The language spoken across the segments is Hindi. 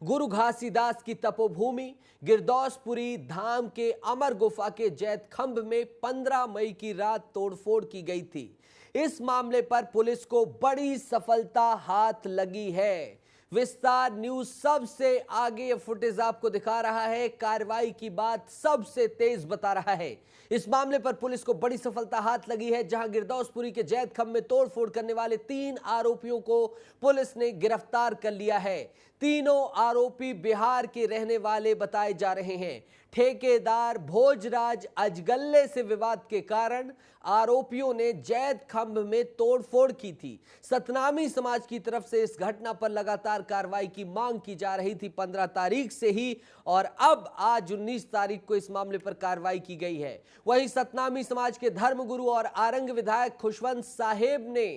गुरु घासीदास की तपोभूमि गिरदौसपुरी धाम के अमर गुफा के जैत खंभ में 15 मई की रात तोड़फोड़ की गई थी। इस मामले पर पुलिस को बड़ी सफलता हाथ लगी है। विस्तार न्यूज सबसे आगे ये फुटेज आपको दिखा रहा है। कार्रवाई की बात सबसे तेज बता रहा है। इस मामले पर पुलिस को बड़ी सफलता हाथ लगी है, जहां गिरदौसपुरी के जैत खंभ में तोड़फोड़ करने वाले 3 आरोपियों को पुलिस ने गिरफ्तार कर लिया है। तीनों आरोपी बिहार के रहने वाले बताए जा रहे हैं। ठेकेदार भोजराज अजगल्ले से विवाद के कारण आरोपियों ने जैत खंभ में तोड़फोड़ की थी। सतनामी समाज की तरफ से इस घटना पर लगातार कार्रवाई की मांग की जा रही थी 15 तारीख से ही, और अब आज 19 तारीख को इस मामले पर कार्रवाई की गई है। वहीं सतनामी समाज के धर्मगुरु और आरंग विधायक खुशवंत साहेब ने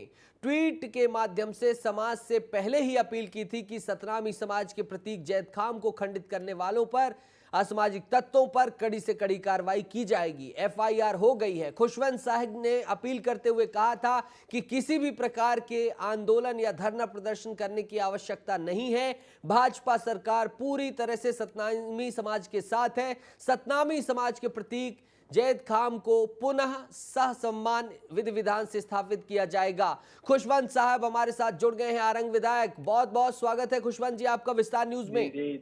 ट्वीट के माध्यम से समाज से पहले ही अपील की थी कि सतनामी समाज के प्रतीक जैत खाम को खंडित करने वालों पर, असामाजिक तत्वों पर कड़ी से कड़ी कार्रवाई की जाएगी। एफआईआर हो गई है। खुशवंत साहब ने अपील करते हुए कहा था कि किसी भी प्रकार के आंदोलन या धरना प्रदर्शन करने की आवश्यकता नहीं है। भाजपा सरकार पूरी तरह से सतनामी समाज के साथ है। सतनामी समाज के प्रतीक जैत खाम को पुनः सह सम्मान विधि विधान से स्थापित किया जाएगा। खुशवंत साहब हमारे साथ जुड़ गए हैं, आरंग विधायक। बहुत बहुत स्वागत है खुशवंत जी आपका विस्तार न्यूज में। जी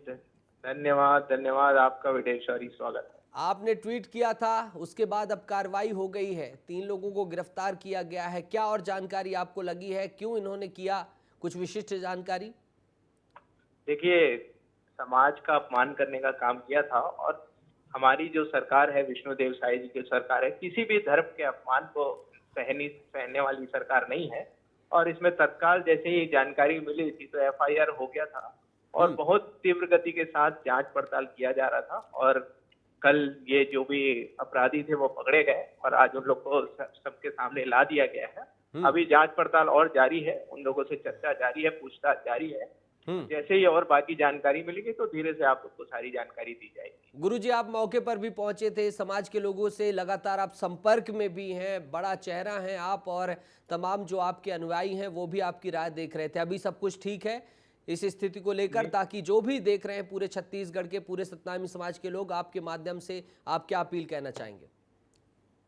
धन्यवाद धन्यवाद, आपका विदेशवारी स्वागत है। आपने ट्वीट किया था, उसके बाद अब कार्रवाई हो गई है, 3 लोगों को गिरफ्तार किया गया है। क्या और जानकारी आपको लगी है, क्यों इन्होंने किया, कुछ विशिष्ट जानकारी? देखिए, समाज का अपमान करने का काम किया था, और हमारी जो सरकार है, विष्णुदेव साई जी की सरकार है, किसी भी धर्म के अपमान को सहने वाली सरकार नहीं है। और इसमें तत्काल जैसे ही जानकारी मिली थी तो एफआईआर हो गया था, और बहुत तीव्र गति के साथ जांच पड़ताल किया जा रहा था। और कल ये जो भी अपराधी थे वो पकड़े गए, और आज उन लोग को सबके सामने ला दिया गया है। अभी जांच पड़ताल और जारी है, उन लोगों से चर्चा जारी है, पूछताछ जारी है। जैसे ही और बाकी जानकारी मिलेगी तो धीरे से आप लोग को सारी जानकारी दी जाएगी। गुरुजी, आप मौके पर भी पहुंचे थे, समाज के लोगों से लगातार आप संपर्क में भी हैं, बड़ा चेहरा हैं आप, और तमाम जो आपके अनुयायी हैं वो भी आपकी राय देख रहे थे। अभी सब कुछ ठीक है इस स्थिति को लेकर, ताकि जो भी देख रहे हैं पूरे छत्तीसगढ़ के, पूरे सतनामी समाज के लोग, आपके माध्यम से आप क्या अपील कहना चाहेंगे?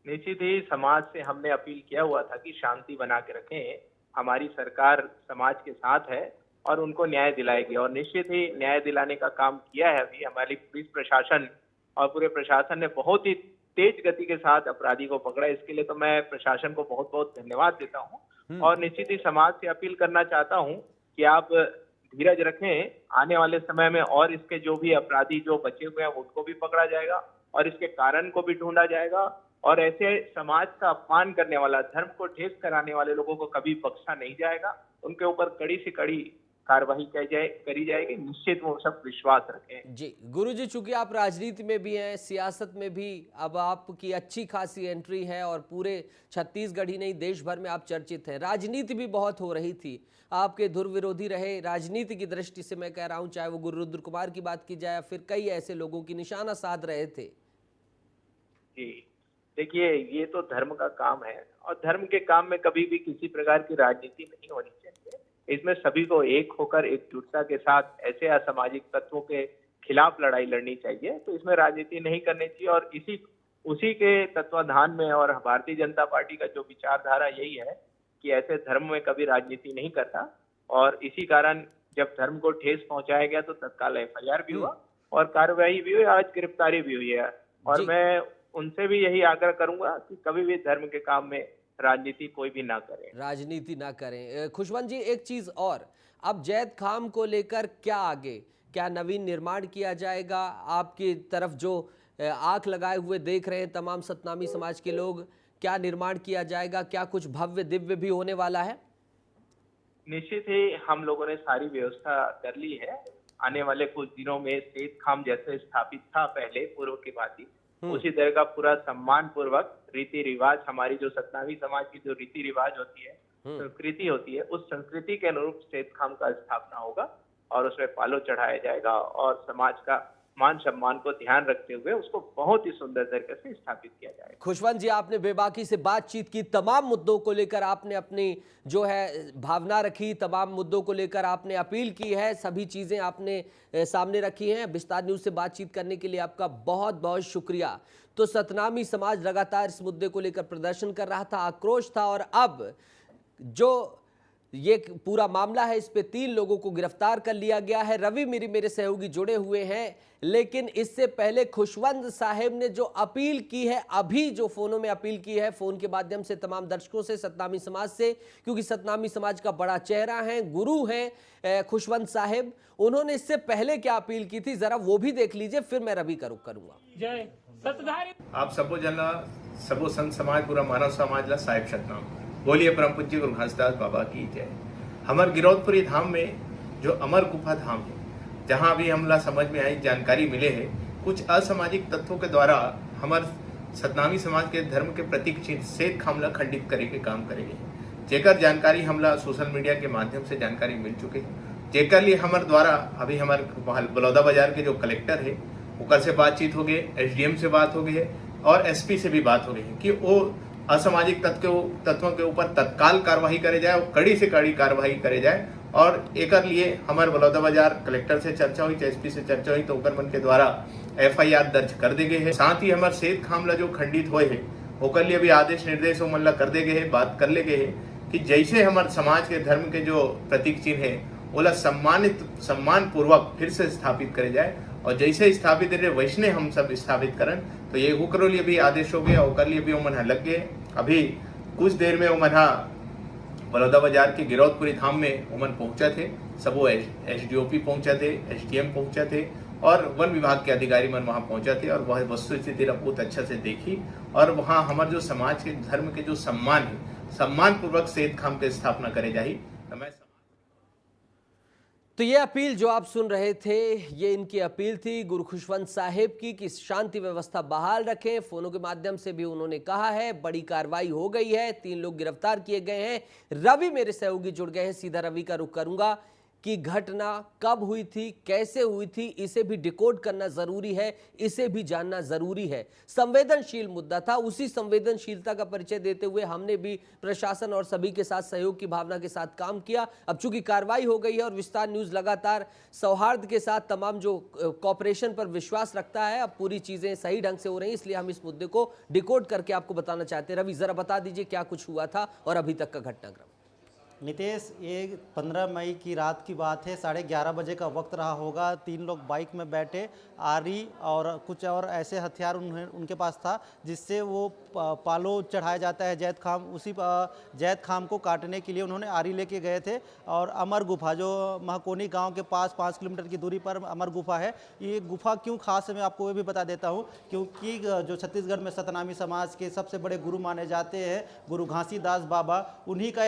निश्चित ही समाज से हमने अपील किया हुआ था कि शांति बना के रखें। हमारी सरकार समाज के साथ है और उनको न्याय दिलाएगी, और निश्चित ही न्याय दिलाने का काम किया है। अभी हमारी पुलिस प्रशासन और पूरे प्रशासन ने बहुत ही तेज गति के साथ अपराधी को पकड़ा। इसके लिए तो मैं प्रशासन को बहुत बहुत धन्यवाद देता हूँ। और निश्चित ही समाज से अपील करना चाहता हूँ कि आप धीरज रखें। आने वाले समय में और इसके जो भी अपराधी जो बचे हुए हैं उनको भी पकड़ा जाएगा, और इसके कारण को भी ढूंढा जाएगा। और ऐसे समाज का अपमान करने वाला, धर्म को ठेस कराने वाले लोगों को कभी बख्शा नहीं जाएगा। उनके ऊपर कड़ी से कड़ी कार्रवाई करी जाएगी। निश्चित वो सब विश्वास रखें। जी गुरुजी, चूंकि आप राजनीति में भी हैं, सियासत में भी अब आपकी अच्छी खासी एंट्री है, और पूरे छत्तीसगढ़ ही नहीं देश भर में आप चर्चित हैं। राजनीति भी बहुत हो रही थी, आपके धुर विरोधी रहे राजनीति की दृष्टि से, मैं कह रहा हूं, चाहे वो गुरु रुद्र कुमार की बात की जाए या फिर कई ऐसे लोगों की निशाना साध रहे थे। जी देखिए, ये तो धर्म का काम है, और धर्म के काम में कभी भी किसी प्रकार की राजनीति नहीं होनी चाहिए। इसमें सभी को एक होकर एकजुटता के साथ ऐसे असामाजिक तत्वों के खिलाफ लड़ाई लड़नी चाहिए। तो इसमें राजनीति नहीं करनी चाहिए, और उसी के तत्वाधान में और भारतीय जनता पार्टी का जो विचारधारा यही है कि ऐसे धर्म में कभी राजनीति नहीं करता। और इसी कारण जब धर्म को ठेस पहुंचाया गया तो तत्काल एफआईआर भी हुआ और कार्रवाई भी हुई, आज गिरफ्तारी भी हुई है। और मैं उनसे भी यही आग्रह करूंगा कि कभी भी धर्म के काम में राजनीति कोई भी ना करे, राजनीति ना करें। खुशवंत जी, एक चीज और, अब जैत खाम को लेकर क्या आगे, क्या नवीन निर्माण किया जाएगा? आपकी तरफ जो आंख लगाए हुए देख रहे हैं तमाम सतनामी समाज के लोग, क्या निर्माण किया जाएगा? क्या कुछ भव्य दिव्य भी होने वाला है? निश्चित ही हम लोगों ने सारी व्यवस्था कर ली है। आने वाले कुछ दिनों में सेत खाम जैसे स्थापित था पहले पूर्व की भांति, उसी तरह का पूरा सम्मान पूर्वक रीति रिवाज, हमारी जो सतनामी समाज की जो रीति रिवाज होती है, संस्कृति होती है, उस संस्कृति के अनुरूप सेत खाम का स्थापना होगा, और उसमें पालो चढ़ाया जाएगा, और समाज का मान सम्मान को ध्यान रखते हुए उसको बहुत ही सुंदर तरीके से स्थापित किया जाएगा। खुशवंत जी, आपने बेबाकी से बातचीत की, तमाम मुद्दों को लेकर आपने अपनी जो है भावना रखी, तमाम मुद्दों को लेकर आपने अपील की है, सभी चीजें आपने सामने रखी हैं। विस्तार न्यूज से बातचीत करने के लिए आपका बहुत बहुत शुक्रिया। तो सतनामी समाज लगातार इस मुद्दे को लेकर प्रदर्शन कर रहा था, आक्रोश था, और अब जो ये पूरा मामला है, इस पे 3 लोगों को गिरफ्तार कर लिया गया है। रवि मेरे सहयोगी जुड़े हुए हैं, लेकिन इससे पहले खुशवंत साहब ने जो अपील की है, अभी जो फोनों में अपील की है, फोन के माध्यम से तमाम दर्शकों से, सतनामी समाज से, क्योंकि सतनामी समाज का बड़ा चेहरा है, गुरु हैं खुशवंत साहब, उन्होंने इससे पहले क्या अपील की थी, जरा वो भी देख लीजिए, फिर मैं रवि का रुख करूंगा। जय सतधारी आप सबो जनला सबो संत समाज पूरा मानव समाज ला साहिब सतनाम बोलिए। परम पूज्य गुरु घासीदास बाबा की जय। हमार गिरौदपुरी धाम में जो अमर गुफा धाम है, जहाँ अभी हमला समझ में आई जानकारी मिले है, कुछ असामाजिक तत्वों के द्वारा हमार सतनामी समाज के धर्म के प्रतीक चिन्ह सेत खामला खंडित करे के काम करेंगे, जेकर जानकारी हमला सोशल मीडिया के माध्यम से जानकारी मिल चुके हैं। जेकर लिए हमार द्वारा अभी हमार बलौदा बाजार के जो कलेक्टर है ओकर से बातचीत हो गई, एसडीएम से बात हो गई है और एसपी से भी बात हो गई है कि वो असामाजिक तत्वों के ऊपर तत्काल कार्रवाई करे जाए और कड़ी से कड़ी कार्रवाई करे जाए। और एक लिए हमारे बलौदा बाजार कलेक्टर से चर्चा हुई, एसपी से चर्चा हुई, तो ओकर मन के द्वारा एफआईआर दर्ज कर दे गए है। साथ ही हमारे सेत खामला जो खंडित हुए है ओकर लिए भी आदेश निर्देश मन कर दे गए है, बात कर ले गए है कि जैसे हमारे समाज के धर्म के जो प्रतीक चिन्ह है ओला सम्मान पूर्वक फिर से स्थापित करे जाए, और जैसे स्थापित रहे वैसने हम सब स्थापित करन। तो ये ओकरो लिए भी आदेश हो गया, ओकर लिए भी वो मन लग गए। अभी कुछ देर में वो मन बलौदा बाजार के गिरौदपुरी धाम में वो मन पहुंचा थे, सब वो एसडीओपी पहुंचा थे, एसडीएम पहुंचा थे और वन विभाग के अधिकारी मन वहां पहुंचा थे और वह वस्तु स्थिति बहुत अच्छा से देखी। और वहां हमारे जो समाज के धर्म के जो सम्मान है, सम्मान पूर्वक सेत खाम के स्थापना करे जाही। तो ये अपील जो आप सुन रहे थे, ये इनकी अपील थी गुरु खुशवंत साहिब की कि शांति व्यवस्था बहाल रखें। फोनों के माध्यम से भी उन्होंने कहा है, बड़ी कार्रवाई हो गई है, 3 लोग गिरफ्तार किए गए हैं। रवि मेरे सहयोगी जुड़ गए हैं, सीधा रवि का रुख करूंगा कि घटना कब हुई थी, कैसे हुई थी, इसे भी डिकोड करना जरूरी है, इसे भी जानना जरूरी है। संवेदनशील मुद्दा था, उसी संवेदनशीलता का परिचय देते हुए हमने भी प्रशासन और सभी के साथ सहयोग की भावना के साथ काम किया। अब चूंकि कार्रवाई हो गई है और विस्तार न्यूज लगातार सौहार्द के साथ तमाम जो कॉपरेशन पर विश्वास रखता है, अब पूरी चीजें सही ढंग से हो रही हैं, इसलिए हम इस मुद्दे को डिकोड करके आपको बताना चाहते हैं। रवि, जरा बता दीजिए क्या कुछ हुआ था और अभी तक का घटनाक्रम। नितेश, ये 15 मई की रात की बात है, 11:30 बजे का वक्त रहा होगा। 3 लोग बाइक में बैठे, आरी और कुछ और ऐसे हथियार उनके पास था जिससे वो पालो चढ़ाया जाता है जैत खाम, उसी जैत खाम को काटने के लिए उन्होंने आरी लेके गए थे। और अमर गुफा जो महकोनी गांव के पास 5 किलोमीटर की दूरी पर अमर गुफा है, ये गुफा क्यों खास है मैं आपको ये भी बता देता हूँ, क्योंकि जो छत्तीसगढ़ में सतनामी समाज के सबसे बड़े गुरु माने जाते हैं गुरु घासीदास बाबा, उन्हीं का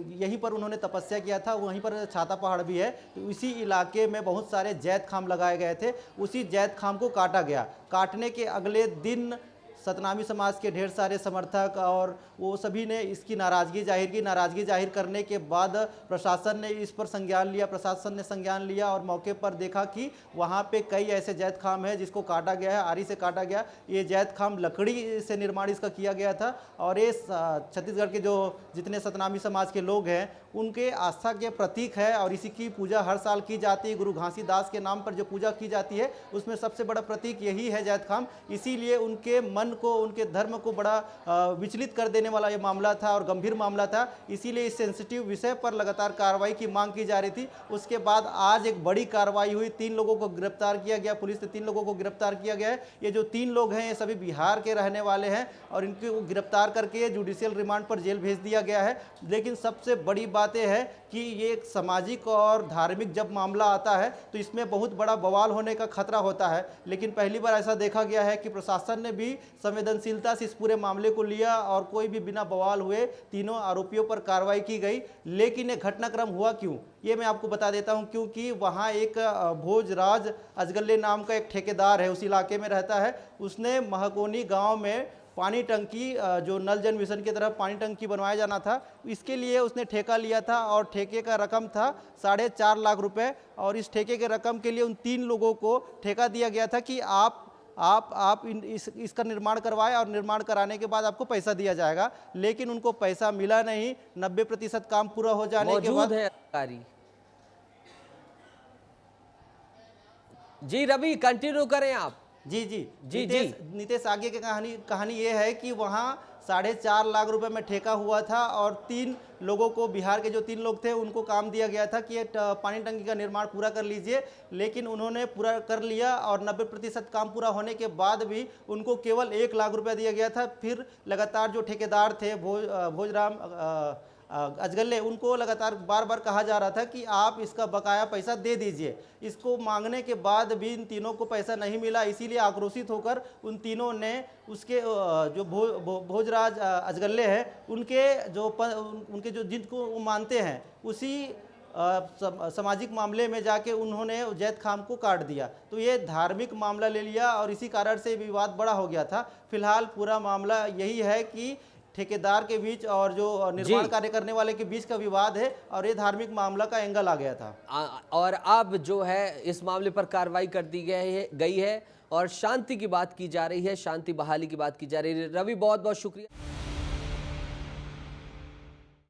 यहीं पर उन्होंने तपस्या किया था, वहीं पर छाता पहाड़ भी है। तो इसी इलाके में बहुत सारे जैत खाम लगाए गए थे, उसी जैत खाम को काटा गया। काटने के अगले दिन सतनामी समाज के ढेर सारे समर्थक और वो सभी ने इसकी नाराज़गी जाहिर की। नाराज़गी जाहिर करने के बाद प्रशासन ने इस पर संज्ञान लिया, प्रशासन ने संज्ञान लिया और मौके पर देखा कि वहाँ पे कई ऐसे जैत खाम है जिसको काटा गया है, आरी से काटा गया। ये जैत खाम लकड़ी से निर्माण इसका किया गया था और ये छत्तीसगढ़ के जो जितने सतनामी समाज के लोग हैं उनके आस्था के प्रतीक है और इसी की पूजा हर साल की जाती है। गुरु घासीदास के नाम पर जो पूजा की जाती है उसमें सबसे बड़ा प्रतीक यही है जैत खाम। इसीलिए उनके मन को, उनके धर्म को बड़ा विचलित कर देने वाला ये मामला था और गंभीर मामला था। इसीलिए इस सेंसिटिव विषय पर लगातार कार्रवाई की मांग की जा रही थी। उसके बाद आज एक बड़ी कार्रवाई हुई, 3 लोगों को गिरफ्तार किया गया, पुलिस ने 3 लोगों को गिरफ्तार किया गया है। ये जो 3 लोग हैं ये सभी बिहार के रहने वाले हैं और इनको गिरफ्तार करके जुडिशियल रिमांड पर जेल भेज दिया गया है। लेकिन सबसे बड़ी बात यह है कि ये एक सामाजिक और धार्मिक जब मामला आता है तो इसमें बहुत बड़ा बवाल होने का खतरा होता है। लेकिन पहली बार ऐसा देखा गया है कि प्रशासन ने भी संवेदनशीलता से इस पूरे मामले को लिया और कोई भी बिना बवाल हुए तीनों आरोपियों पर कार्रवाई की गई। लेकिन ये घटनाक्रम हुआ क्यों, ये मैं आपको बता देता हूं। क्योंकि वहां एक भोजराज अजगल्ले नाम का एक ठेकेदार है, उस इलाके में रहता है। उसने महकोनी गांव में पानी टंकी जो नल जल मिशन की तरफ पानी टंकी बनवाया जाना था, इसके लिए उसने ठेका लिया था और ठेके का रकम था 4.5 लाख रुपए। और इस ठेके के रकम के लिए उन 3 लोगों को ठेका दिया गया था कि आप इसका निर्माण करवाएं और निर्माण कराने के बाद आपको पैसा दिया जाएगा, लेकिन उनको पैसा मिला नहीं। 90% काम पूरा हो जाने के मौजूद बाद है अधिकारी। जी रवि, कंटिन्यू करें आप। जी जी जी, नितेश आगे की कहानी ये है कि वहाँ 4.5 लाख रुपए में ठेका हुआ था और 3 लोगों को, बिहार के जो 3 लोग थे, उनको काम दिया गया था कि पानी टंकी का निर्माण पूरा कर लीजिए, लेकिन उन्होंने पूरा कर लिया और 90% काम पूरा होने के बाद भी उनको केवल 1 लाख रुपया दिया गया था। फिर लगातार जो ठेकेदार थे भोजराम अजगल्ले, उनको लगातार बार बार कहा जा रहा था कि आप इसका बकाया पैसा दे दीजिए। इसको मांगने के बाद भी इन तीनों को पैसा नहीं मिला, इसीलिए आक्रोशित होकर उन तीनों ने उसके जो भोजराज अजगल्ले हैं, उनके जो जिनको वो मानते हैं, उसी सामाजिक मामले में जाके उन्होंने जैद खान को काट दिया। तो ये धार्मिक मामला ले लिया और इसी कारण से विवाद बड़ा हो गया था। फिलहाल पूरा मामला यही है कि ठेकेदार के बीच और जो निर्माण कार्य करने वाले के बीच का विवाद है और ये धार्मिक मामला का एंगल आ गया था। और अब जो है इस मामले पर कार्रवाई कर दी गई है और शांति की बात की जा रही है, शांति बहाली की बात की जा रही है। रवि, बहुत बहुत शुक्रिया।